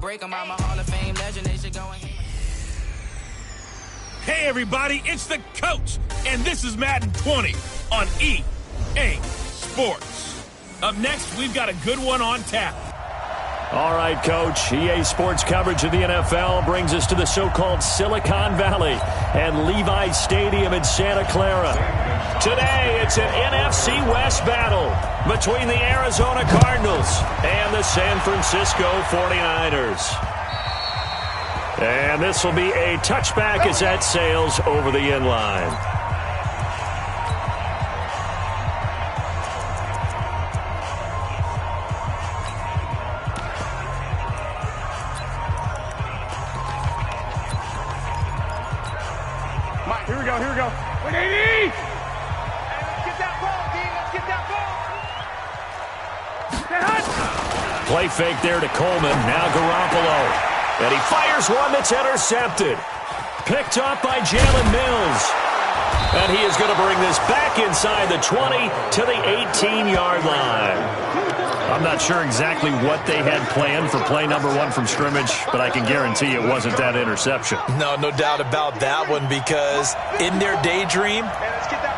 break them. I'm a Hall of Fame legend. They should go and... Hey, everybody, it's the coach, and this is Madden 20 on EA Sports. Up next, we've got a good one on tap. All right, Coach. EA Sports coverage of the NFL brings us to the so-called Silicon Valley and Levi Stadium in Santa Clara. Today, it's an NFC West battle between the Arizona Cardinals and the San Francisco 49ers. And this will be a touchback as that sails over the end line. Here we go. 180! Get that ball, D. Let's get that ball. Play fake there to Coleman. Now Garoppolo. And he fires one that's intercepted. Picked up by Jalen Mills. And he is going to bring this back inside the 20 to the 18-yard line. I'm not sure exactly what they had planned for play number one from scrimmage, but I can guarantee it wasn't that interception. No doubt about that one, because in their daydream,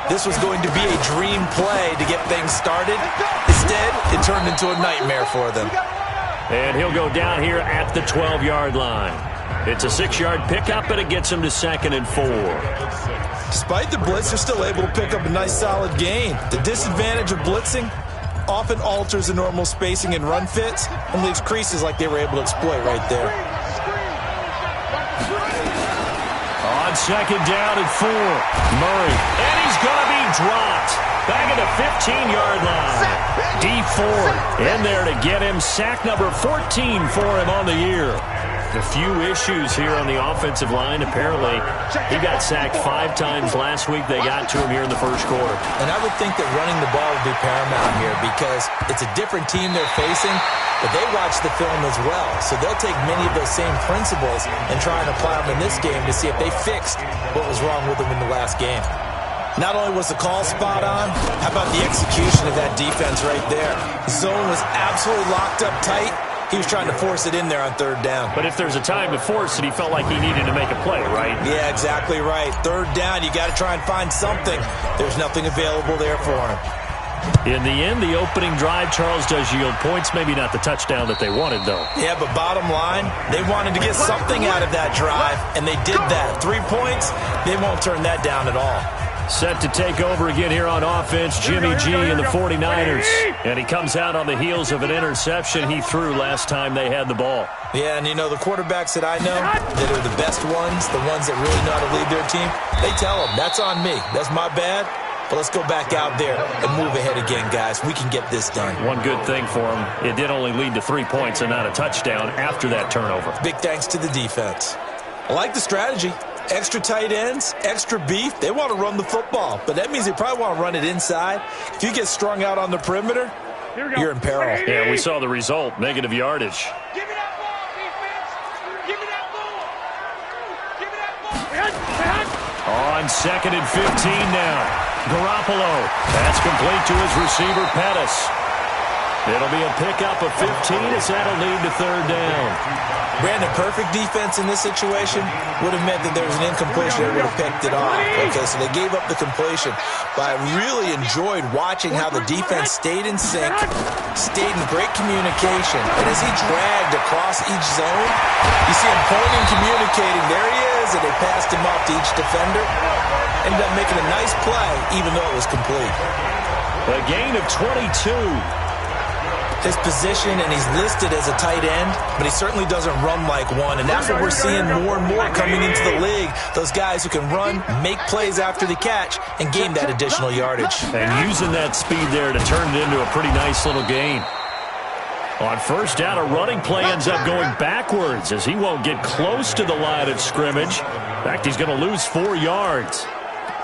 this was going to be a dream play to get things started. Instead, it turned into a nightmare for them. And he'll go down here at the 12-yard line. It's a 6-yard pickup, and it gets him to 2nd and 4. Despite the blitz, they're still able to pick up a nice, solid gain. The disadvantage of blitzing often alters the normal spacing and run fits and leaves creases like they were able to exploit right there. On 2nd down and 4, Murray. And he's going to be dropped. Back at the 15-yard line. D Ford in there to get him. Sack number 14 for him on the year. A few issues here on the offensive line. Apparently, he got sacked 5 times last week. They got to him here in the first quarter. And I would think that running the ball would be paramount here, because it's a different team they're facing, but they watch the film as well. So they'll take many of those same principles and try and apply them in this game to see if they fixed what was wrong with them in the last game. Not only was the call spot on, how about the execution of that defense right there? The zone was absolutely locked up tight. He was trying to force it in there on 3rd down. But if there's a time to force it, he felt like he needed to make a play, right? Yeah, exactly right. 3rd down, you got to try and find something. There's nothing available there for him. In the end, the opening drive, Charles, does yield points. Maybe not the touchdown that they wanted, though. Yeah, but bottom line, they wanted to get something out of that drive, and they did that. 3 points, they won't turn that down at all. Set to take over again here on offense, Jimmy G and the 49ers. And he comes out on the heels of an interception he threw last time they had the ball. Yeah, and you know, the quarterbacks that I know that are the best ones, the ones that really know how to lead their team, they tell them, that's on me. That's my bad. But let's go back out there and move ahead again, guys. We can get this done. One good thing for him, it did only lead to 3 points and not a touchdown after that turnover. Big thanks to the defense. I like the strategy. Extra tight ends, extra beef. They want to run the football, but that means they probably want to run it inside. If you get strung out on the perimeter, you're in peril. Yeah, we saw the result, negative yardage. Give me that ball, defense. Give me that ball. Give me that ball. On 2nd and 15 now. Garoppolo. That's complete to his receiver, Pettis. It'll be a pickup of 15 as that'll lead to 3rd down. Brandon, perfect defense in this situation would have meant that there was an incompletion. They would have picked it off. Okay, so they gave up the completion. But I really enjoyed watching how the defense stayed in sync, stayed in great communication. And as he dragged across each zone, you see him pointing, communicating. There he is, and they passed him off to each defender. Ended up making a nice play, even though it was complete. A gain of 22. His position, and he's listed as a tight end, but he certainly doesn't run like one, and that's what we're seeing more and more coming into the league. Those guys who can run, make plays after the catch, and gain that additional yardage. And using that speed there to turn it into a pretty nice little gain. On 1st down, a running play ends up going backwards as he won't get close to the line of scrimmage. In fact, he's going to lose 4 yards.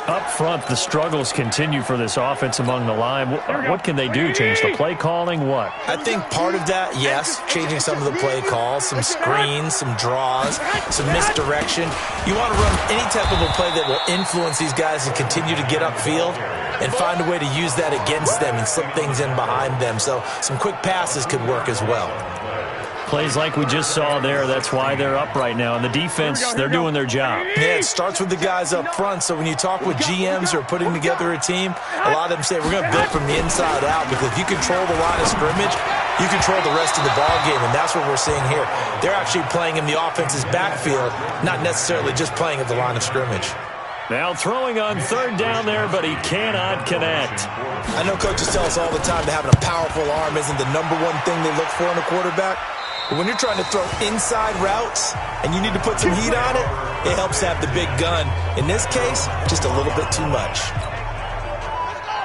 Up front, the struggles continue for this offense among the line. What can they do? Change the play calling? What? I think part of that, yes, changing some of the play calls, some screens, some draws, some misdirection. You want to run any type of a play that will influence these guys and continue to get upfield and find a way to use that against them and slip things in behind them. So some quick passes could work as well. Plays like we just saw there, that's why they're up right now. And the defense, they're doing their job. Yeah, it starts with the guys up front. So when you talk with GMs who are putting together a team, a lot of them say, we're going to build from the inside out, because if you control the line of scrimmage, you control the rest of the ball game, and that's what we're seeing here. They're actually playing in the offense's backfield, not necessarily just playing at the line of scrimmage. Now throwing on third down there, but he cannot connect. I know coaches tell us all the time that having a powerful arm isn't the number one thing they look for in a quarterback. But when you're trying to throw inside routes and you need to put some heat on it, it helps to have the big gun. In this case, just a little bit too much.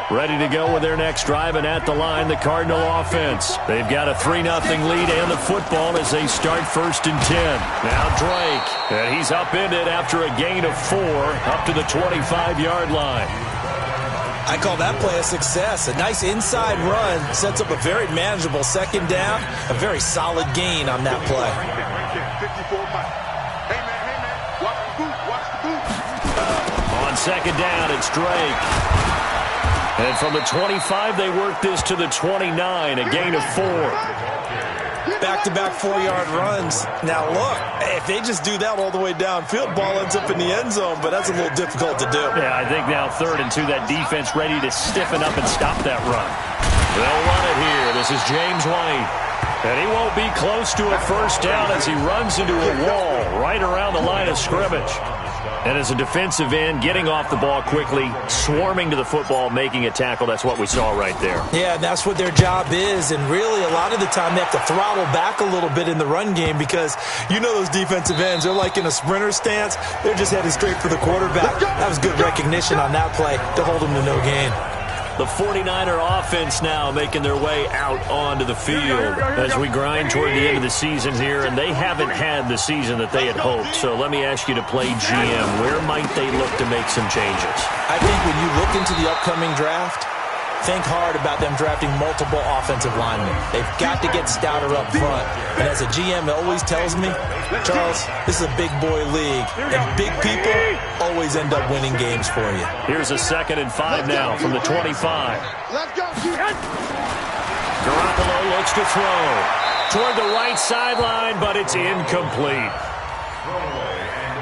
Ready to go with their next drive, and at the line, the Cardinal offense. They've got a 3-0 lead and the football as they start 1st and 10. Now Drake, and he's upended after a gain of 4 up to the 25-yard line. I call that play a success. A nice inside run sets up a very manageable 2nd down, a very solid gain on that play. On 2nd down, it's Drake. And from the 25, they work this to the 29, a gain of 4. Back-to-back 4-yard runs. Now, look, if they just do that all the way downfield, ball ends up in the end zone, but that's a little difficult to do. Yeah, I think now 3rd and 2, that defense ready to stiffen up and stop that run. They'll run it here. This is James White. And he won't be close to a 1st down as he runs into a wall right around the line of scrimmage. And as a defensive end, getting off the ball quickly, swarming to the football, making a tackle, that's what we saw right there. Yeah, that's what their job is. And really, a lot of the time, they have to throttle back a little bit in the run game, because you know those defensive ends, they're like in a sprinter stance. They're just headed straight for the quarterback. That was good recognition on that play to hold them to no gain. The 49er offense now making their way out onto the field as we grind toward the end of the season here, and they haven't had the season that they had hoped. So let me ask you to play GM. Where might they look to make some changes? I think when you look into the upcoming draft, think hard about them drafting multiple offensive linemen. They've got to get stouter up front. And as a GM, it always tells me, Charles, this is a big boy league, and big people always end up winning games for you. Here's a 2nd and 5 now from the 25. Let's go. Garoppolo looks to throw toward the right sideline, but it's incomplete.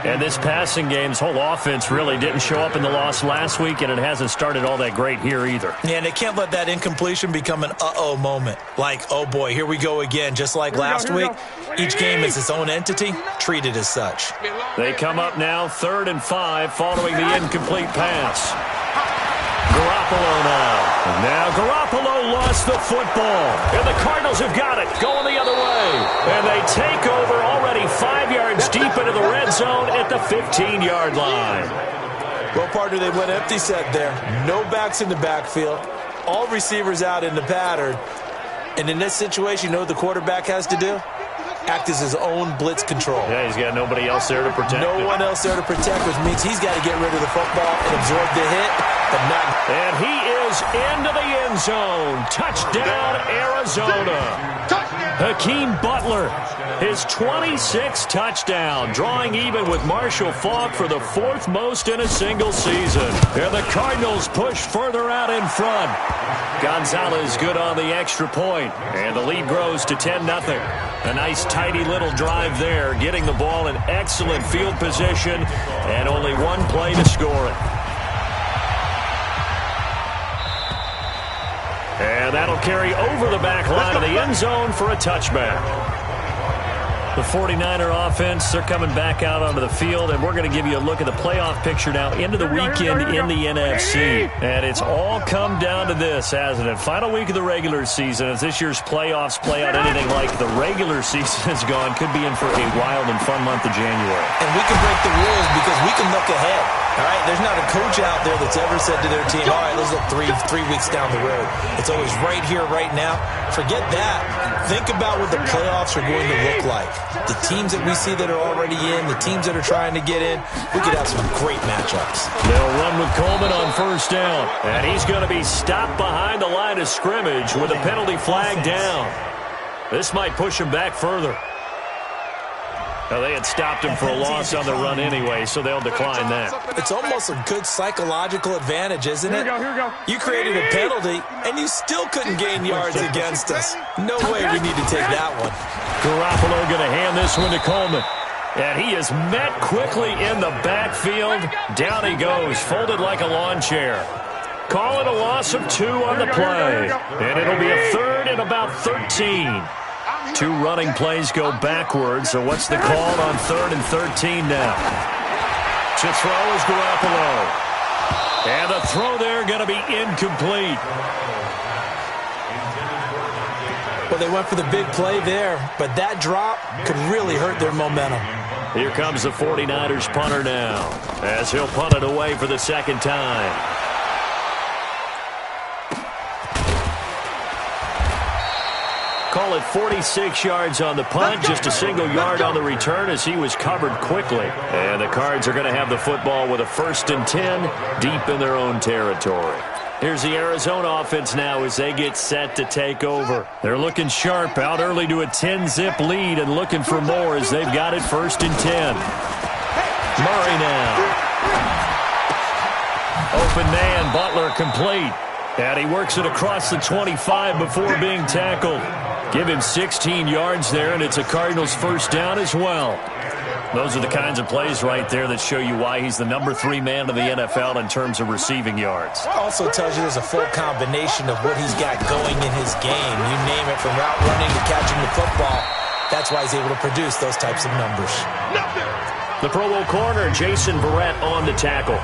And this passing game's whole offense really didn't show up in the loss last week, and it hasn't started all that great here either. Yeah, and they can't let that incompletion become an uh-oh moment. Like, oh boy, here we go again. Just like last week, each game is its own entity, treated as such. They come up now 3rd and 5 following the incomplete pass. Garoppolo now. Now Garoppolo lost the football. And the Cardinals have got it, going the other way. And they take over already 5 yards deep into the red zone at the 15-yard line. Well, partner, they went empty set there. No backs in the backfield. All receivers out in the pattern. And in this situation, you know what the quarterback has to do? Act as his own blitz control. Yeah, he's got nobody else there to protect No him. one else there to protect, which means he's got to get rid of the football and absorb the hit. But not. And he is into the end zone. Touchdown, Arizona. Hakeem Butler, his 26th touchdown, drawing even with Marshall Faulk for the 4th most in a single season. And the Cardinals push further out in front. Gonzalez good on the extra point, and the lead grows to 10-0. A nice tidy little drive there, getting the ball in excellent field position, and only one play to score it. And that'll carry over the back line of the end zone for a touchback. The 49er offense, they're coming back out onto the field, and we're going to give you a look at the playoff picture now into the weekend in the NFC. And it's all come down to this, hasn't it? Final week of the regular season. As this year's playoffs play out anything like the regular season has gone, could be in for a wild and fun month of January. And we can break the rules because we can look ahead. All right, there's not a coach out there that's ever said to their team, all right, let's look three weeks down the road. It's always right here, right now. Forget that. Think about what the playoffs are going to look like. The teams that we see that are already in, the teams that are trying to get in, we could have some great matchups. They'll run with Coleman on 1st down. And he's going to be stopped behind the line of scrimmage with a penalty flag down. This might push him back further. Well, they had stopped him for a loss on the run anyway, so they'll decline that. It's almost a good psychological advantage, isn't it? Here we go. You created a penalty, and you still couldn't gain yards against us. No way we need to take that one. Garoppolo going to hand this one to Coleman. And he is met quickly in the backfield. Down he goes, folded like a lawn chair. Call it a loss of 2 on the play. And it'll be a third and about 13. 2 running plays go backwards, so what's the call on 3rd and 13 now? To throw is Garoppolo. And the throw there going to be incomplete. Well, they went for the big play there, but that drop could really hurt their momentum. Here comes the 49ers punter now, as he'll punt it away for the second time. Call it 46 yards on the punt, just a single yard on the return as he was covered quickly. And the Cards are going to have the football with a 1st and 10 deep in their own territory. Here's the Arizona offense now as they get set to take over. They're looking sharp, out early to a 10-zip lead and looking for more as they've got it 1st and 10. Murray now. Open man, Butler complete. And he works it across the 25 before being tackled. Give him 16 yards there, and it's a Cardinals 1st down as well. Those are the kinds of plays right there that show you why he's the number 3 man in the NFL in terms of receiving yards. Also tells you there's a full combination of what he's got going in his game. You name it, from route running to catching the football. That's why he's able to produce those types of numbers. The Pro Bowl corner, Jason Verrett, on the tackle.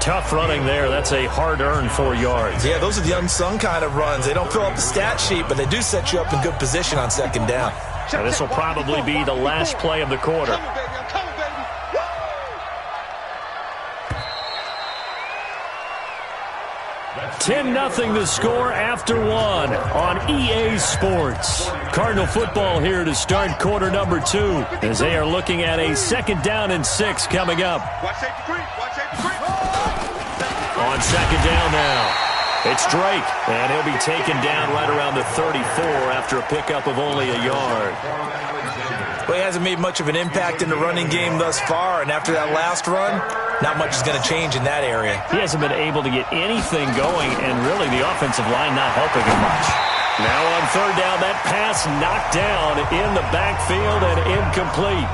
Tough running there. That's a hard-earned 4 yards. Yeah, those are the unsung kind of runs. They don't fill up the stat sheet, but they do set you up in good position on 2nd down. And this will probably be the last play of the quarter. 10-0 the score after 1 on EA Sports. Cardinal football here to start quarter number 2 as they are looking at a 2nd down and 6 coming up. On 2nd down now, it's Drake, and he'll be taken down right around the 34 after a pickup of only a yard. Well, he hasn't made much of an impact in the running game thus far, and after that last run, not much is going to change in that area. He hasn't been able to get anything going, and really the offensive line not helping him much. Now on 3rd down, that pass knocked down in the backfield and incomplete.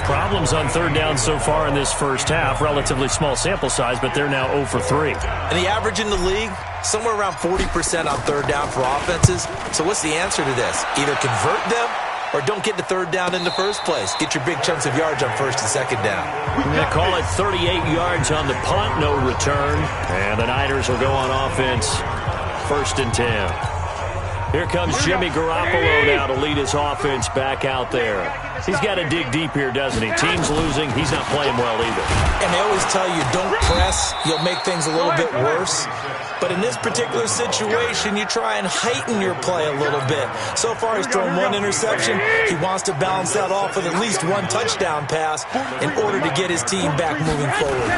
Problems on 3rd down so far in this 1st half. Relatively small sample size, but they're now 0 for 3. And the average in the league, somewhere around 40% on 3rd down for offenses. So what's the answer to this? Either convert them or don't get to 3rd down in the first place. Get your big chunks of yards on 1st and 2nd down. They call it 38 yards on the punt, no return. And the Niners will go on offense, 1st and 10. Here comes Jimmy Garoppolo now to lead his offense back out there. He's got to dig deep here, doesn't he? Team's losing. He's not playing well either. And they always tell you, don't press. You'll make things a little bit worse. But in this particular situation, you try and heighten your play a little bit. So far, he's thrown 1 interception. He wants to balance that off with at least 1 touchdown pass in order to get his team back moving forward.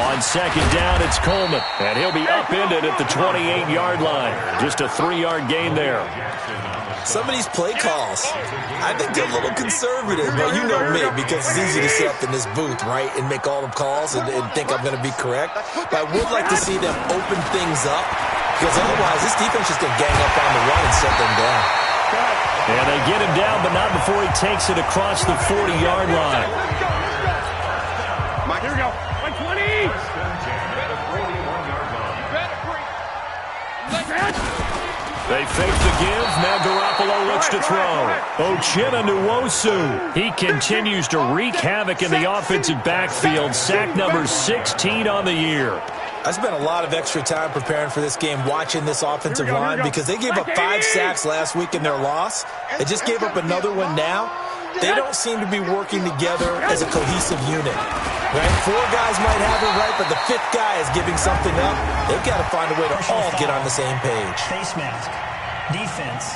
On 2nd down, it's Coleman. And he'll be upended at the 28-yard line. Just a 3-yard gain there. Some of these play calls, I think they're a little conservative, but you know me, because it's easy to sit up in this booth, right, and make all the calls and think I'm going to be correct. But I would like to see them open things up, because otherwise this defense is going to gang up on the run and shut them down. And they get him down, but not before he takes it across the 40-yard line. Here we go. 120. They fake the give. Now Garoppolo looks to throw. Uchenna Nwosu. He continues to wreak havoc in the offensive backfield. Sack number 16 on the year. I spent a lot of extra time preparing for this game, watching this offensive line, because they gave up 5 sacks last week in their loss. They just gave up another one now. They don't seem to be working together as a cohesive unit. Right? 4 guys might have it right, but the 5th guy is giving something up. They've got to find a way to all get on the same page. Face mask. Defense.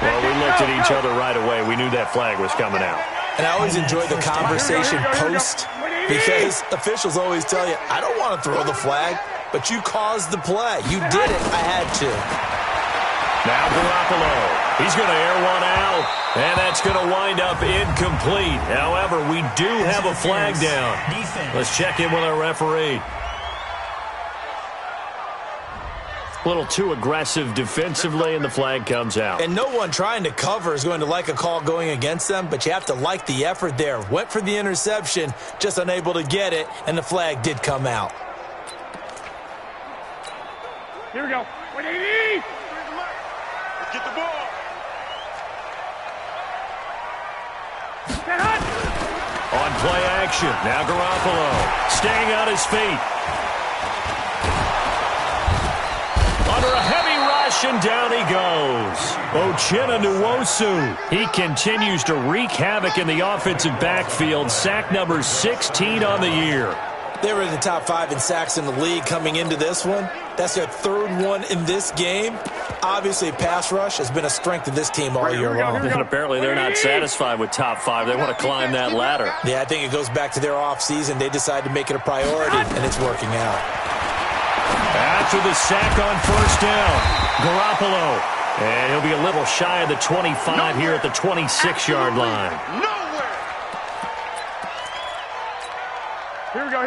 Well, we looked at each other right away. We knew that flag was coming out. And I always enjoy the conversation post, because officials always tell you, I don't want to throw the flag, but you caused the play. You did it. I had to. Now Garoppolo. He's going to air one out, and that's going to wind up incomplete. However, we do have a flag down. Let's check in with our referee. A little too aggressive defensively, and the flag comes out. And no one trying to cover is going to like a call going against them, but you have to like the effort there. Went for the interception, just unable to get it, and the flag did come out. Here we go. 180. Get the ball. On play action, now Garoppolo staying on his feet. Under a heavy rush, and down he goes. Uchenna Nwosu. He continues to wreak havoc in the offensive backfield. Sack number 16 on the year. They were in the top 5 in sacks in the league coming into this one. That's their 3rd one in this game. Obviously, pass rush has been a strength of this team all year long. And apparently they're not satisfied with top 5. They want to climb that ladder. Yeah, I think it goes back to their offseason. They decided to make it a priority, and it's working out. After the sack on first down, Garoppolo. And he'll be a little shy of the 25 here at the 26-yard line.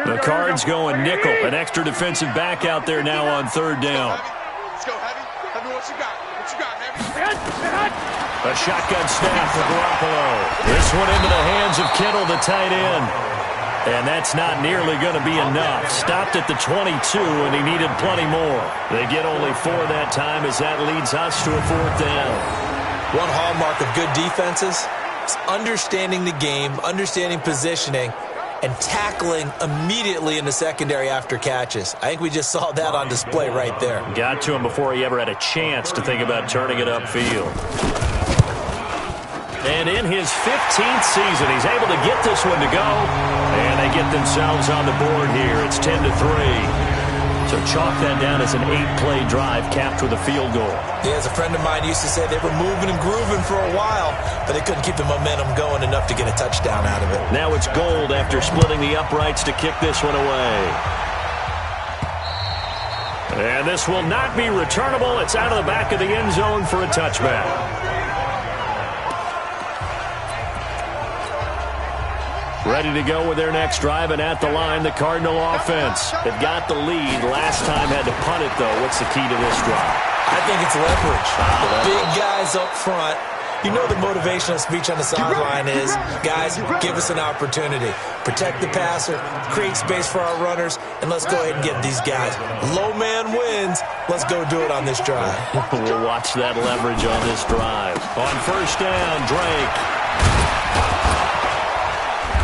The Cards going nickel. An extra defensive back out there now on 3rd down. Let's go, Heavy. Heavy, what you got? What you got, Heavy? A shotgun snap for Garoppolo. This one into the hands of Kittle, the tight end. And that's not nearly going to be enough. Stopped at the 22, and he needed plenty more. They get only 4 that time as that leads us to a 4th down. One hallmark of good defenses is understanding the game, understanding positioning, and tackling immediately in the secondary after catches. I think we just saw that on display right there. Got to him before he ever had a chance to think about turning it upfield. And in his 15th season, he's able to get this one to go. And they get themselves on the board here. It's 10-3. So chalk that down as an 8-play drive capped with a field goal. Yeah, as a friend of mine used to say, they were moving and grooving for a while, but they couldn't keep the momentum going enough to get a touchdown out of it. Now it's Gold after splitting the uprights to kick this one away. And this will not be returnable. It's out of the back of the end zone for a touchback. Ready to go with their next drive, and at the line, the Cardinal offense. They've got the lead. Last time had to punt it, though. What's the key to this drive? I think it's leverage. The big guys up front. You know the motivational speech on the sideline is, guys, give us an opportunity. Protect the passer, create space for our runners, and let's go ahead and get these guys. Low man wins. Let's go do it on this drive. We'll watch that leverage on this drive. On first down, Drake.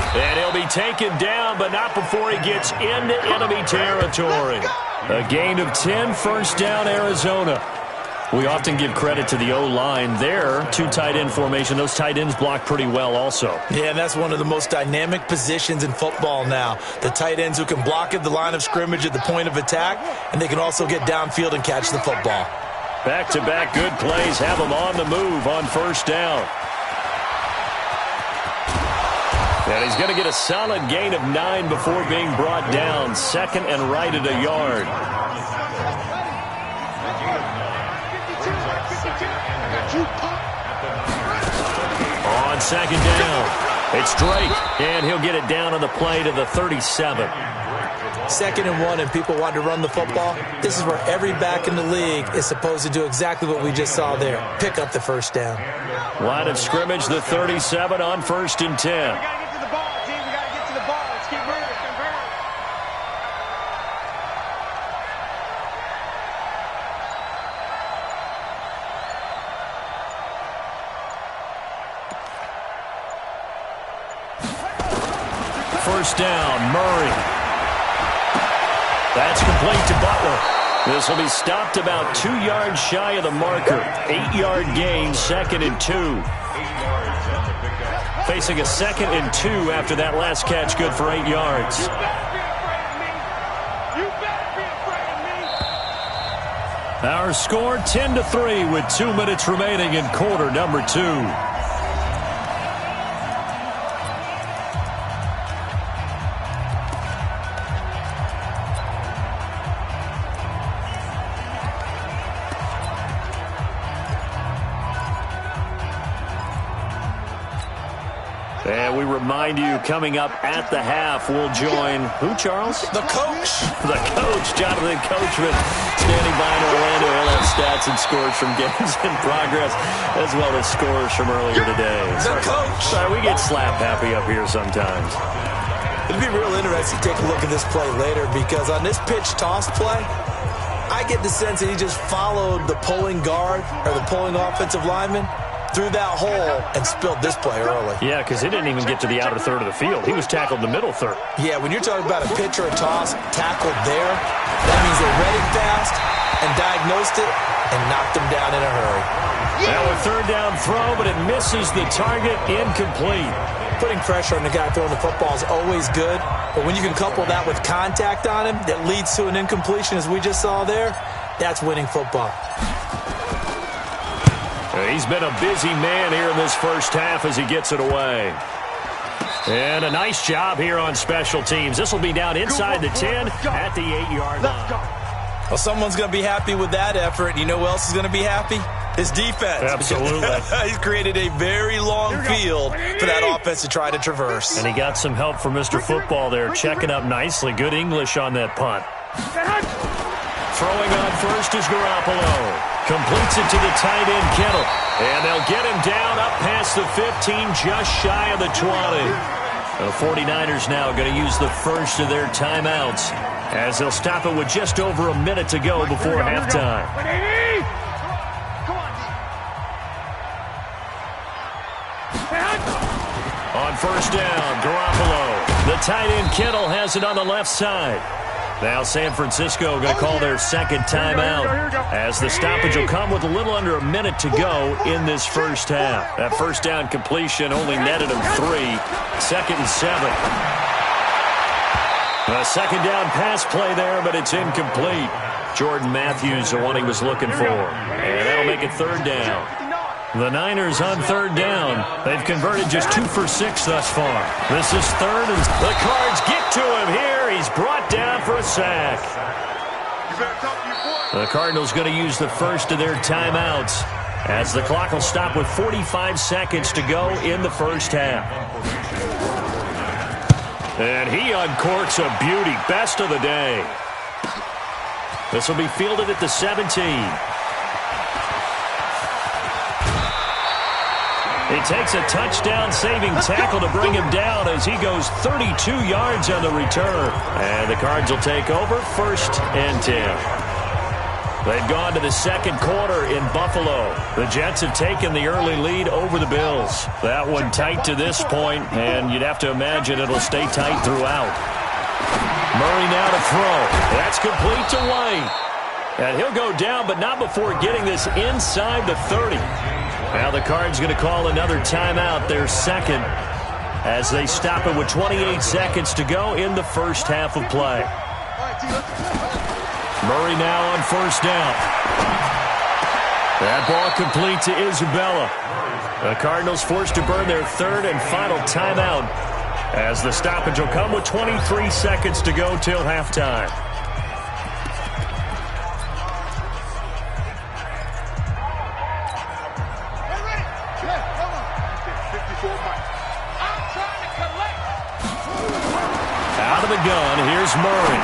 And he'll be taken down, but not before he gets into enemy territory. A gain of 10, first down, Arizona. We often give credit to the O-line there. 2 tight end formation. Those tight ends block pretty well also. Yeah, and that's one of the most dynamic positions in football now. The tight ends who can block at the line of scrimmage at the point of attack, and they can also get downfield and catch the football. Back-to-back good plays have them on the move on first down. And he's going to get a solid gain of 9 before being brought down. 2nd and right at a yard. On 2nd down, it's Drake. And he'll get it down on the play to the 37. 2nd and 1, and people want to run the football. This is where every back in the league is supposed to do exactly what we just saw there. Pick up the first down. Line of scrimmage, the 37 on 1st and 10. First down, Murray. That's complete to Butler. This will be stopped about 2 yards shy of the marker. 8-yard gain, 2nd and 2. Facing a 2nd and 2 after that last catch, good for 8 yards. Our score 10-3 with 2 minutes remaining in quarter number 2. And we remind you, coming up at the half, we'll join who, Charles? The coach. The coach, Jonathan Coachman, standing by in Orlando. He'll have stats and scores from games in progress, as well as scores from earlier today. The coach. Sorry, we get slap happy up here sometimes. It'll be real interesting to take a look at this play later, because on this pitch toss play, I get the sense that he just followed the pulling guard or the pulling offensive lineman through that hole and spilled this play early. Yeah, because he didn't even get to the outer third of the field. He was tackled in the middle third. Yeah, when you're talking about a pitch or a toss tackled there, that means they read it fast and diagnosed it and knocked him down in a hurry. Now a third down throw, but it misses the target, incomplete. Putting pressure on the guy throwing the football is always good, but when you can couple that with contact on him that leads to an incompletion, as we just saw there, that's winning football. He's been a busy man here in this first half as he gets it away. And a nice job here on special teams. This will be down inside the 10 at the 8-yard line. Well, someone's going to be happy with that effort. You know who else is going to be happy? His defense. Absolutely. He's created a very long field for that offense to try to traverse. And he got some help from Mr. Football there, checking up nicely. Good English on that punt. Throwing on first is Garoppolo. Completes it to the tight end, Kittle. And they'll get him down up past the 15, just shy of the 20. The 49ers now going to use the first of their timeouts as they'll stop it with just over a minute to go before halftime. On first down, Garoppolo. The tight end, Kittle, has it on the left side. Now San Francisco going to call their second timeout as the stoppage will come with a little under a minute to go in this first half. That first down completion only netted him 3. 2nd and 7. A second down pass play there, but it's incomplete. Jordan Matthews, the one he was looking for. And that'll make it third down. The Niners on third down. They've converted just 2 for 6 thus far. This is third, and the Cards get to him here. He's brought down for a sack. The Cardinals going to use the first of their timeouts as the clock will stop with 45 seconds to go in the first half. And he uncorks a beauty. Best of the day. This will be fielded at the 17. It takes a touchdown-saving tackle to bring him down as he goes 32 yards on the return. And the Cards will take over 1st and 10. They've gone to the second quarter in Buffalo. The Jets have taken the early lead over the Bills. That one tight to this point, and you'd have to imagine it'll stay tight throughout. Murray now to throw. That's complete to White. And he'll go down, but not before getting this inside the 30. Now the Cards going to call another timeout, their second, as they stop it with 28 seconds to go in the first half of play. Murray now on first down. That ball complete to Isabella. The Cardinals forced to burn their third and final timeout as the stoppage will come with 23 seconds to go till halftime. Out of the gun, here's Murray.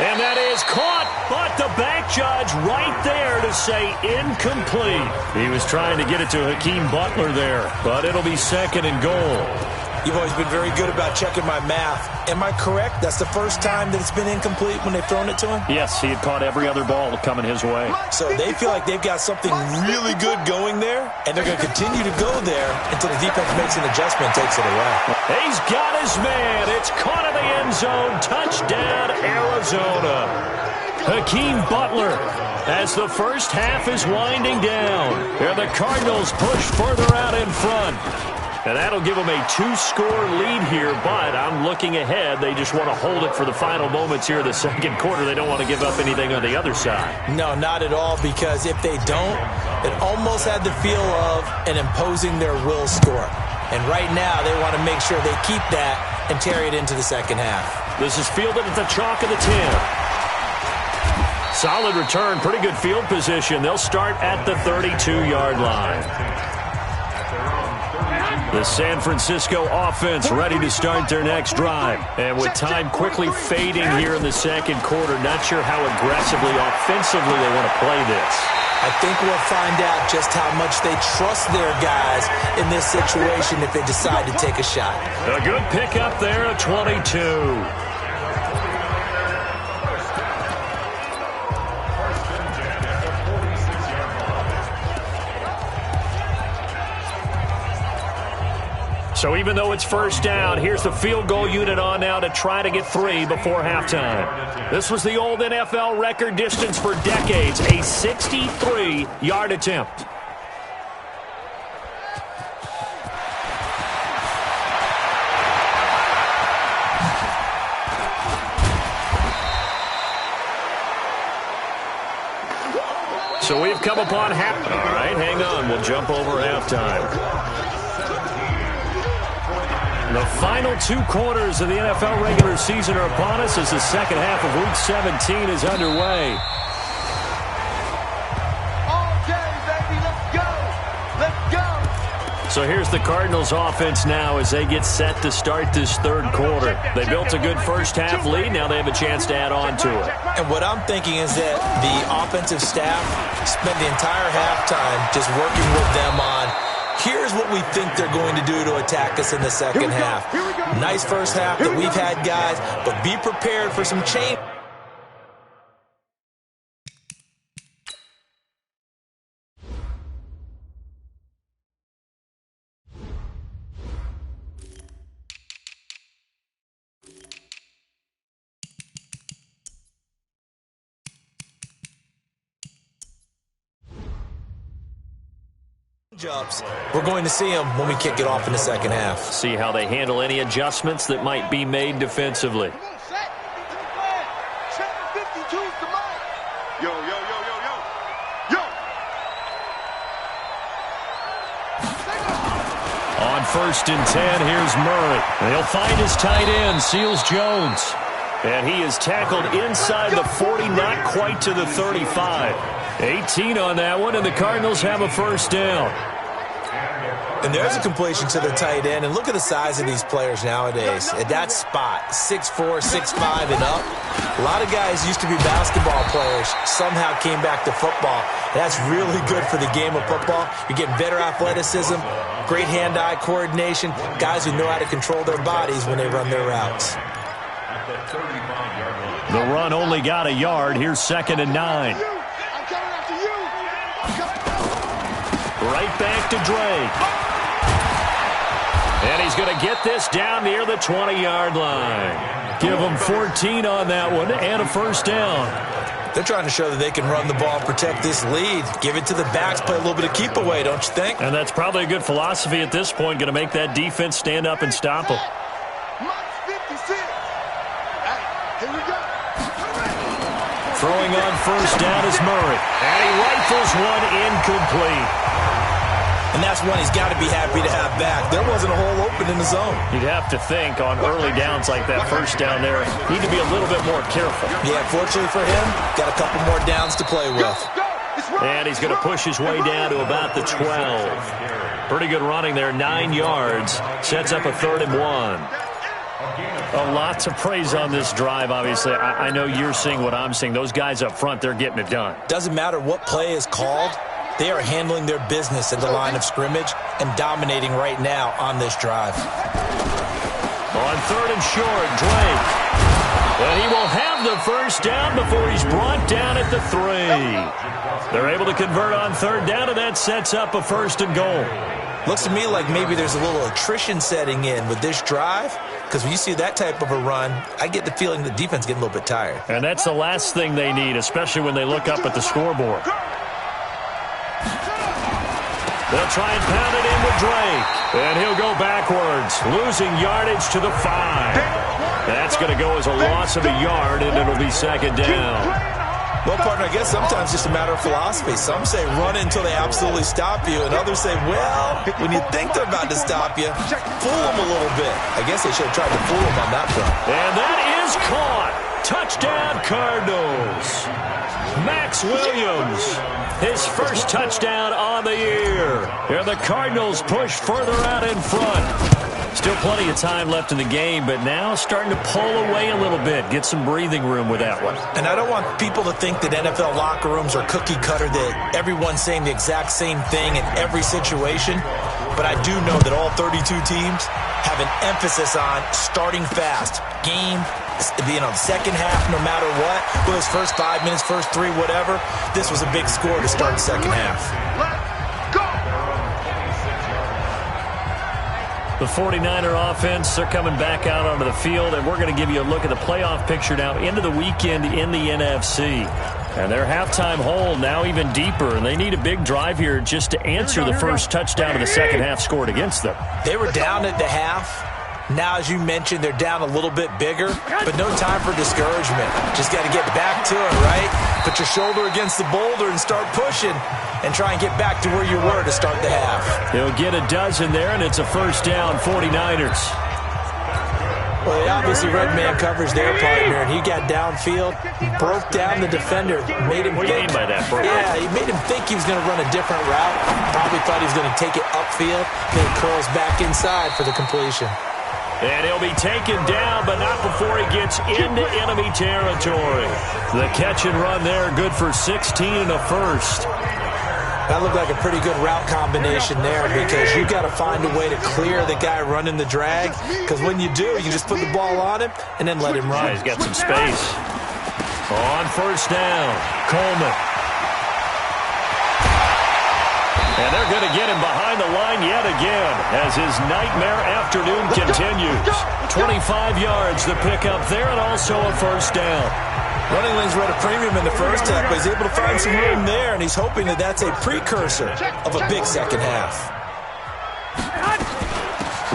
And that is caught, but the back judge right there to say incomplete. He was trying to get it to Hakeem Butler there, but it'll be 2nd and goal. You've always been very good about checking my math. Am I correct? That's the first time that it's been incomplete when they've thrown it to him? Yes, he had caught every other ball coming his way. So they feel like they've got something really good going there, and they're going to continue to go there until the defense makes an adjustment and takes it away. He's got his man. It's caught in the end zone. Touchdown, Arizona. Hakeem Butler as the first half is winding down. And the Cardinals push further out in front. And that'll give them a 2-score lead here, but I'm looking ahead. They just want to hold it for the final moments here in the second quarter. They don't want to give up anything on the other side. No, not at all, because if they don't, it almost had the feel of an imposing their will score. And right now, they want to make sure they keep that and carry it into the second half. This is fielded at the chalk of the 10. Solid return, pretty good field position. They'll start at the 32-yard line. The San Francisco offense ready to start their next drive. And with time quickly fading here in the second quarter, not sure how aggressively, offensively they want to play this. I think we'll find out just how much they trust their guys in this situation if they decide to take a shot. A good pickup there at 22. So even though it's first down, here's the field goal unit on now to try to get 3 before halftime. This was the old NFL record distance for decades, a 63-yard attempt. So we've come upon half. All right, hang on. We'll jump over halftime. The final 2 quarters of the NFL regular season are upon us as the second half of Week 17 is underway. Okay, baby, let's go. Let's go. So here's the Cardinals offense now as they get set to start this third quarter. They built a good first half lead. Now they have a chance to add on to it. And what I'm thinking is that the offensive staff spent the entire halftime just working with them on here's what we think they're going to do to attack us in the second half. Nice first half that we've had, guys, but be prepared for some change. We're going to see them when we kick it off in the second half. See how they handle any adjustments that might be made defensively. On 1st and 10, here's Murray. He'll find his tight end, Seals Jones. And he is tackled inside the 40, not quite to the 35. 18 on that one, and the Cardinals have a first down. And there's a completion to the tight end. And look at the size of these players nowadays. At that spot, 6'4", 6'5", and up. A lot of guys used to be basketball players, somehow came back to football. And that's really good for the game of football. You're getting better athleticism, great hand-eye coordination, guys who know how to control their bodies when they run their routes. The run only got a yard. Here's 2nd and 9. Right back to Drake. And he's going to get this down near the 20-yard line. Give him 14 on that one and a first down. They're trying to show that they can run the ball and protect this lead. Give it to the backs, play a little bit of keep away, don't you think? And that's probably a good philosophy at this point, going to make that defense stand up and stop them. Throwing on first down is Murray. And he rifles one incomplete. And that's one he's got to be happy to have back. There wasn't a hole open in the zone. You'd have to think on early downs like that first down there, need to be a little bit more careful. Yeah, fortunately for him, got a couple more downs to play with. And he's going to push his way down to about the 12. Pretty good running there, 9 yards. Sets up a 3rd and 1. A lot to praise on this drive, obviously. I know you're seeing what I'm seeing. Those guys up front, they're getting it done. Doesn't matter what play is called. They are handling their business at the line of scrimmage and dominating right now on this drive. On 3rd and short, Drake. But he will have the first down before he's brought down at the 3. They're able to convert on 3rd down, and that sets up a 1st and goal. Looks to me like maybe there's a little attrition setting in with this drive, because when you see that type of a run, I get the feeling the defense is getting a little bit tired. And that's the last thing they need, especially when they look up at the scoreboard. They'll try and pound it in with Drake. And he'll go backwards, losing yardage to the 5. That's going to go as a loss of a yard, and it'll be 2nd down. Well, partner, I guess sometimes it's just a matter of philosophy. Some say run until they absolutely stop you, and others say, well, when you think they're about to stop you, fool them a little bit. I guess they should have tried to fool them on that front. And that is caught. Touchdown, Cardinals. Max Williams, his first touchdown on the year. And the Cardinals push further out in front. Still plenty of time left in the game, but now starting to pull away a little bit. Get some breathing room with that one. And I don't want people to think that NFL locker rooms are cookie cutter, that everyone's saying the exact same thing in every situation. But I do know that all 32 teams have an emphasis on starting fast. Game, second half, no matter what. Whether it's first 5 minutes, first 3, whatever. This was a big score to start the second half. The 49er offense, they're coming back out onto the field, and we're going to give you a look at the playoff picture now into the weekend in the NFC. And their halftime hole now even deeper, and they need a big drive here just to answer the first touchdown of the second half scored against them. They were down at the half. Now, as you mentioned, they're down a little bit bigger, but no time for discouragement. Just got to get back to it, right? Put your shoulder against the boulder and start pushing and try and get back to where you were to start the half. He'll get a dozen there, and it's a first down, 49ers. Well, they obviously read man coverage their partner, and he got downfield, broke down the defender, made him think. What do you mean by that, bro? Yeah, he made him think he was going to run a different route. Probably thought he was going to take it upfield, then curls back inside for the completion. And he'll be taken down, but not before he gets into enemy territory. The catch and run there, good for 16 and a first. That looked like a pretty good route combination there, because you've got to find a way to clear the guy running the drag, because when you do, you just put the ball on him and then let him run. Yeah, he's got some space. On first down, Coleman. And they're going to get him behind the line yet again as his nightmare afternoon continues. 25 yards the pickup there, and also a first down. Running lanes were at a premium in the first half, but he's able to find some room there, and he's hoping that that's a precursor of a big second half.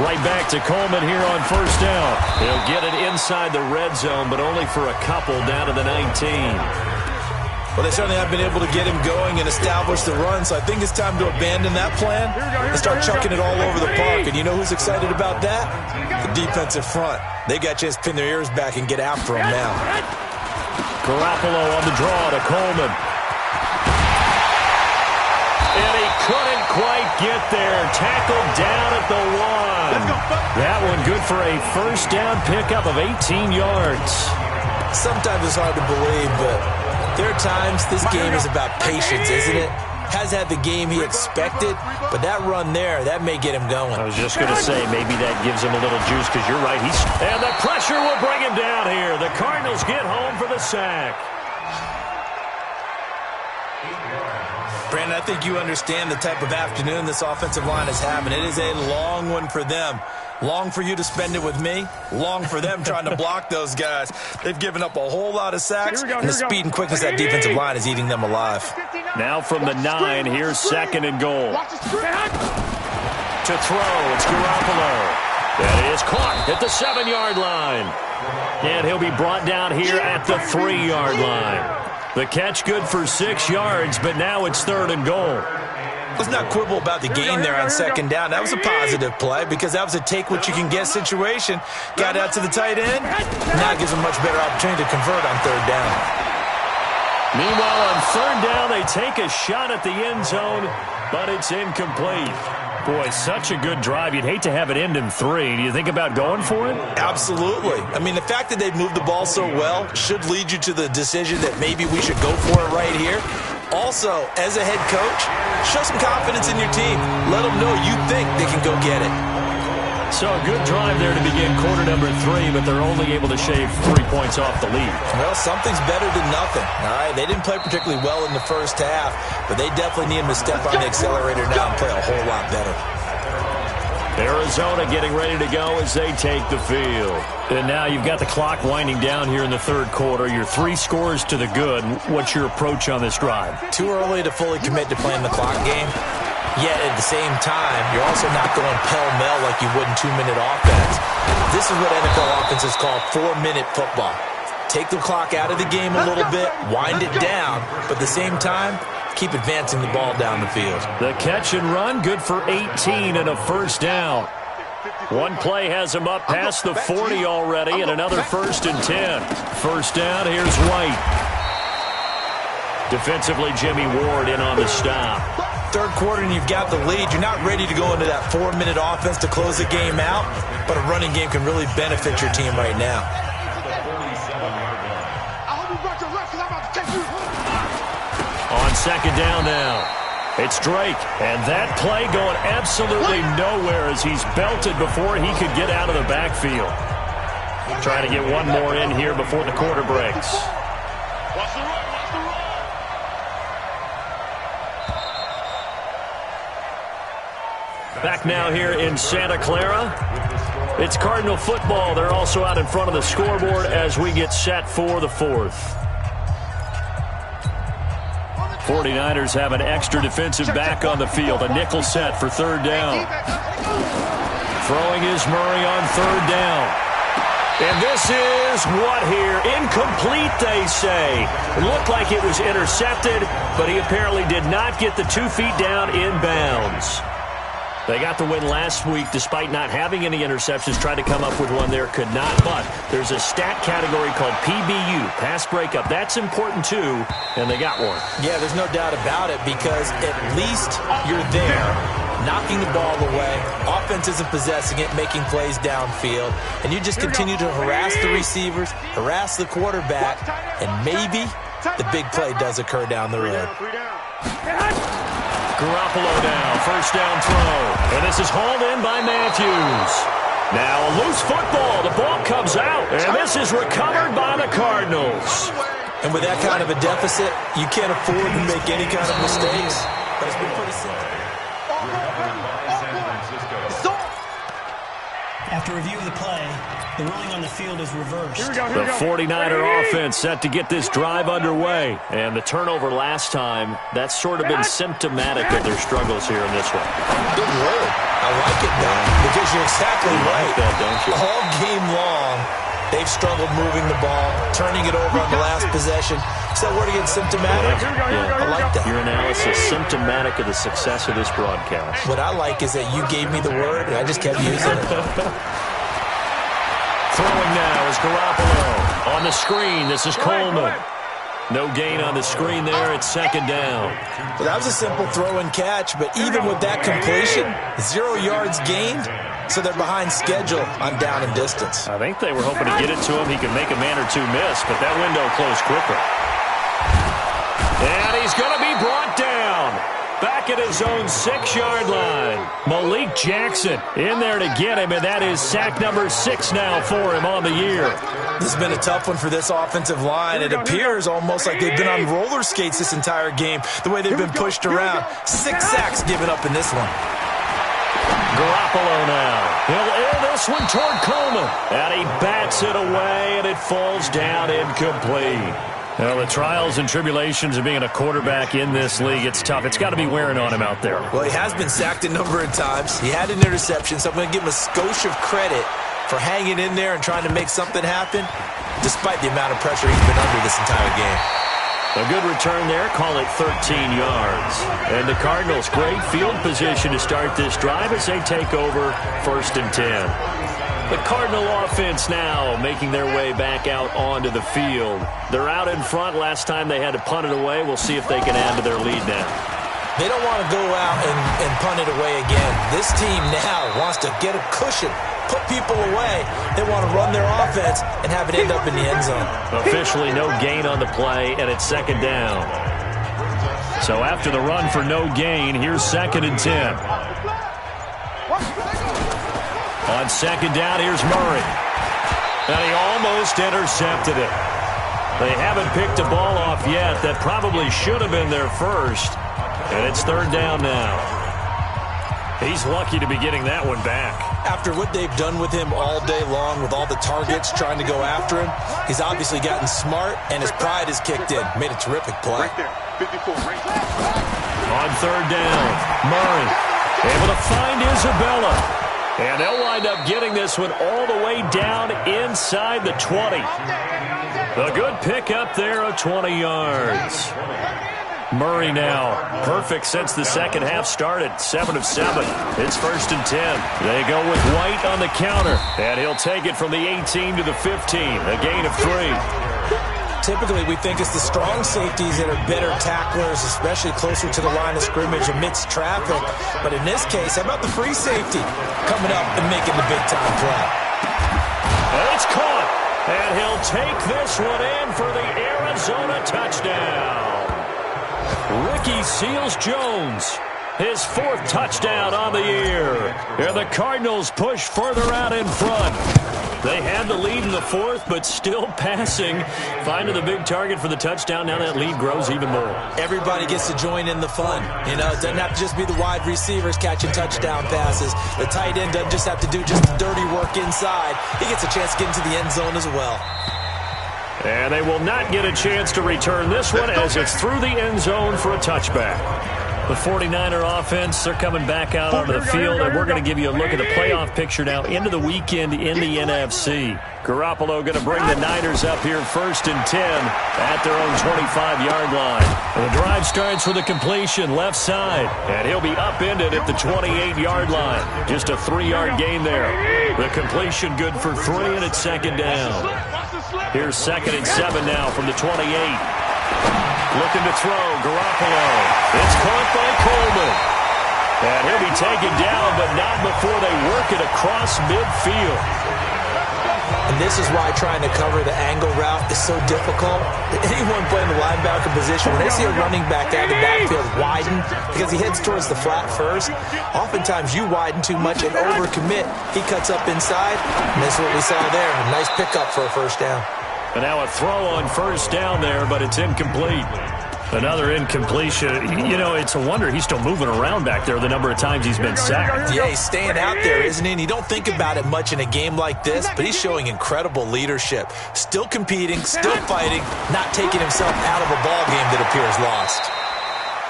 Right back to Coleman here on first down. He'll get it inside the red zone, but only for a couple down to the 19. Well, they certainly have been able to get him going and establish the run, so I think it's time to abandon that plan and start chucking it all over the park. And you know who's excited about that? The defensive front. They got a chance to pin their ears back and get after him now. Garoppolo on the draw to Coleman. And he couldn't quite get there. Tackled down at the 1. That one good for a first down pickup of 18 yards. Sometimes it's hard to believe, but there are times this game is about patience, isn't it? Has had the game he expected, but that run there, that may get him going. I was just going to say, maybe that gives him a little juice, because you're right. And the pressure will bring him down here. The Cardinals get home for the sack. Brandon, I think you understand the type of afternoon this offensive line is having. It is a long one for them. Long for you to spend it with me. Long for them trying to block those guys. They've given up a whole lot of sacks, and the speed and quickness of that defensive line is eating them alive. Now from the 9, here's second and goal. To throw, it's Garoppolo. That is caught at the 7-yard line. And he'll be brought down here at the 3-yard line. The catch good for 6 yards, but now it's third and goal. Let's not quibble about the game there on second down. That was a positive play because that was a take-what-you-can-get situation. Got out to the tight end. Now it gives them a much better opportunity to convert on third down. Meanwhile, on third down, they take a shot at the end zone, but it's incomplete. Boy, such a good drive. You'd hate to have it end in 3. Do you think about going for it? Absolutely. I mean, the fact that they've moved the ball so well should lead you to the decision that maybe we should go for it right here. Also, as a head coach, show some confidence in your team. Let them know you think they can go get it. So a good drive there to begin quarter number 3, but they're only able to shave 3 points off the lead. Well, something's better than nothing. All right, they didn't play particularly well in the first half, but they definitely need them to step on the accelerator now and play a whole lot better. Arizona getting ready to go as they take the field. And now you've got the clock winding down here in the third quarter. You're 3 scores to the good. What's your approach on this drive? Too early to fully commit to playing the clock game. Yet at the same time, you're also not going pell-mell like you would in 2-minute offense. This is what NFL offenses call 4-minute football. Take the clock out of the game a little bit, wind it down, but at the same time, keep advancing the ball down the field. The catch and run, good for 18 and a first down. One play has him up past the 40 already, and another 1st and 10. First down, here's White. Defensively, Jimmy Ward in on the stop. Third quarter and you've got the lead. You're not ready to go into that 4-minute offense to close the game out, but a running game can really benefit your team right now. On second down now, it's Drake, and that play going absolutely nowhere as he's belted before he could get out of the backfield. Trying to get one more in here before the quarter breaks. Back now here in Santa Clara. It's Cardinal football. They're also out in front of the scoreboard as we get set for the fourth. 49ers have an extra defensive back on the field. A nickel set for third down. Throwing is Murray on third down. And this is what here? Incomplete, they say. It looked like it was intercepted, but he apparently did not get the 2 feet down in bounds. They got the win last week despite not having any interceptions. Tried to come up with one there, could not. But there's a stat category called PBU, pass breakup. That's important too, and they got one. Yeah, there's no doubt about it because at least you're there, knocking the ball away. Offense isn't possessing it, making plays downfield. And you just continue to harass the receivers, harass the quarterback, and maybe the big play does occur down the road. Garoppolo now, first down throw. And this is hauled in by Matthews. Now a loose football. The ball comes out. And this is recovered by the Cardinals. And with that kind of a deficit, you can't afford to make any kind of mistakes. But it's been pretty simple. After review of the play, the ruling on the field is reversed. The 49er offense set to get this drive underway. And the turnover last time, that's sort of been symptomatic of their struggles here in this one. Good word. I like it, though, because you're exactly right. Like that, don't you? All game long, they've struggled moving the ball, turning it over on the last possession. Is that word again, symptomatic? Yeah, I like that. Your analysis, symptomatic of the success of this broadcast. What I like is that you gave me the word, and I just kept using it. Throwing now is Garoppolo. On the screen, this is Coleman. No gain on the screen there. It's second down. Well, that was a simple throw and catch, but even with that completion, 0 yards gained, so they're behind schedule on down and distance. I think they were hoping to get it to him. He could make a man or two miss, but that window closed quicker. And he's going to be brought down. Back at his own 6-yard line. Malik Jackson in there to get him, and that is sack number 6 now for him on the year. This has been a tough one for this offensive line. It appears almost like they've been on roller skates this entire game, the way they've been pushed around. 6 sacks given up in this one. Garoppolo now. He'll air this one toward Coleman. And he bats it away, and it falls down incomplete. Well, the trials and tribulations of being a quarterback in this league, it's tough. It's got to be wearing on him out there. Well, he has been sacked a number of times. He had an interception, so I'm going to give him a skosh of credit for hanging in there and trying to make something happen, despite the amount of pressure he's been under this entire game. A good return there, call it 13 yards. And the Cardinals, great field position to start this drive as they take over 1st and 10. The Cardinal offense now making their way back out onto the field. They're out in front. Last time they had to punt it away. We'll see if they can add to their lead now. They don't want to go out and punt it away again. This team now wants to get a cushion, put people away. They want to run their offense and have it end up in the end zone. Officially no gain on the play, and it's second down. So after the run for no gain, here's 2nd and 10. On second down, here's Murray. And he almost intercepted it. They haven't picked a ball off yet. That probably should have been their first. And it's 3rd down now. He's lucky to be getting that one back. After what they've done with him all day long, with all the targets trying to go after him, he's obviously gotten smart, and his pride has kicked in. Made a terrific play. On 3rd down, Murray able to find Isabella. And they'll wind up getting this one all the way down inside the 20. A good pick up there of 20 yards. Murray now, perfect since the second half started, 7 of 7. It's 1st and 10. They go with White on the counter, and he'll take it from the 18 to the 15, a gain of 3. typically we think it's the strong safeties that are better tacklers, especially closer to the line of scrimmage amidst traffic. But in this case, how about the free safety coming up and making the big-time play? It's caught, and he'll take this one in for the Arizona touchdown. Ricky Seals-Jones, his 4th touchdown on the year. And the Cardinals push further out in front. They had the lead in the 4th, but still passing. Finding the big target for the touchdown. Now that lead grows even more. Everybody gets to join in the fun. You know, it doesn't have to just be the wide receivers catching touchdown passes. The tight end doesn't just have to do just the dirty work inside. He gets a chance to get into the end zone as well. And they will not get a chance to return this one as it's through the end zone for a touchback. The 49er offense, they're coming back out onto the field, and we're going to give you a look at the playoff picture now into the weekend in the NFC. Garoppolo going to bring the Niners up here 1st and 10 at their own 25-yard line. And the drive starts with a completion left side, and he'll be upended at the 28-yard line. Just a 3-yard gain there. The completion good for 3, and it's 2nd down. Here's 2nd and 7 now from the 28. Looking to throw, Garoppolo. It's caught by Coleman. And he'll be taken down, but not before they work it across midfield. And this is why trying to cover the angle route is so difficult. Anyone playing the linebacker position, when they see a running back out of the backfield widen, because he heads towards the flat first, oftentimes you widen too much and overcommit. He cuts up inside, and that's what we saw there. A nice pickup for a 1st down. And now a throw on 1st down there, but it's incomplete. Another incompletion. You know, it's a wonder he's still moving around back there the number of times he's been sacked. Yeah, he's staying out there, isn't he? And you don't think about it much in a game like this, but he's showing incredible leadership. Still competing, still fighting, not taking himself out of a ball game that appears lost.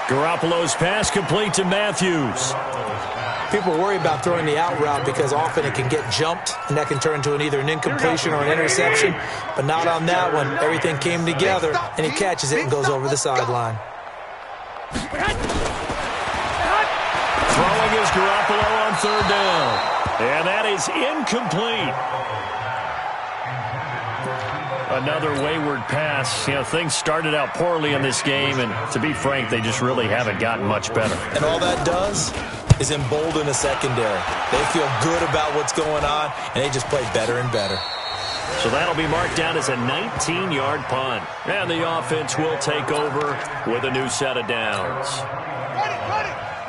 Garoppolo's pass complete to Matthews. People worry about throwing the out route because often it can get jumped, and that can turn into either an incompletion or an interception. But not on that one. Everything came together, and he catches it and goes over the sideline. Throwing is Garoppolo on 3rd down. And that is incomplete. Another wayward pass. You know, things started out poorly in this game, and to be frank, they just really haven't gotten much better. And all that does is embolden a secondary. They feel good about what's going on, and they just play better and better. So that'll be marked down as a 19-yard punt. And the offense will take over with a new set of downs. Run it!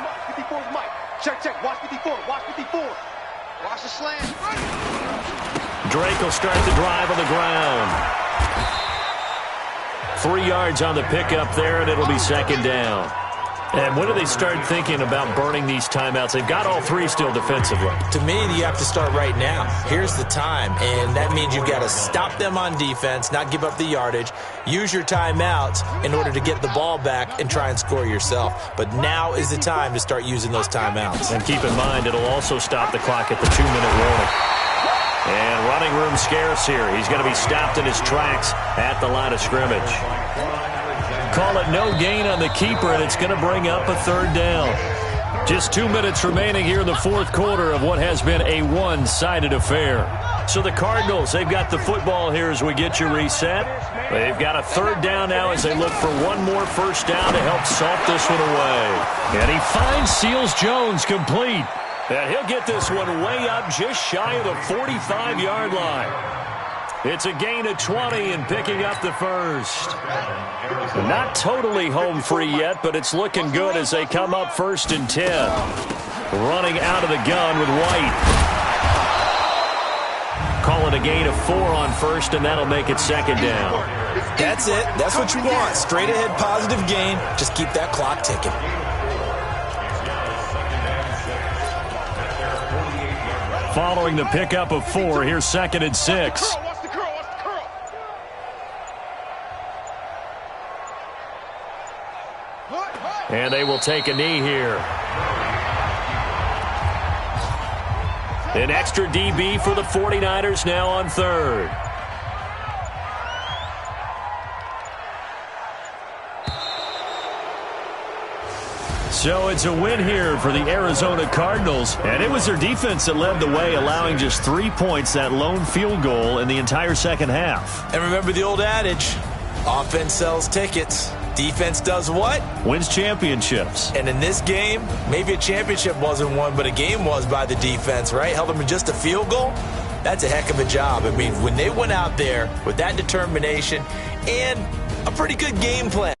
Watch 54 with Mike. Check. Watch 54. Watch the slant. Drake will start the drive on the ground. 3 yards on the pickup there, and it'll be 2nd down. And when do they start thinking about burning these timeouts? They've got all 3 still defensively. To me, you have to start right now. Here's the time, and that means you've got to stop them on defense, not give up the yardage, use your timeouts in order to get the ball back and try and score yourself. But now is the time to start using those timeouts. And keep in mind, it'll also stop the clock at the 2-minute warning. And running room scarce here. He's going to be stopped in his tracks at the line of scrimmage. Call it no gain on the keeper, and it's going to bring up a 3rd down. Just 2 minutes remaining here in the 4th quarter of what has been a one-sided affair. So the Cardinals, they've got the football here as we get you reset. They've got a 3rd down now as they look for one more 1st down to help salt this one away. And he finds Seals-Jones complete. And he'll get this one way up just shy of the 45-yard line. It's a gain of 20 and picking up the 1st. Not totally home free yet, but it's looking good as they come up 1st and 10. Running out of the gun with White. Call it a gain of 4 on 1st, and that'll make it 2nd down. That's it. That's what you want. Straight ahead positive gain. Just keep that clock ticking. Following the pickup of 4, here's 2nd and 6. And they will take a knee here. An extra DB for the 49ers now on 3rd. So it's a win here for the Arizona Cardinals. And it was their defense that led the way, allowing just 3 points, that lone field goal in the entire second half. And remember the old adage, Offense sells tickets. Defense does what? Wins championships. And in this game, maybe a championship wasn't won, but a game was by the defense, right? Held them to just a field goal. That's a heck of a job. I mean, when they went out there with that determination and a pretty good game plan.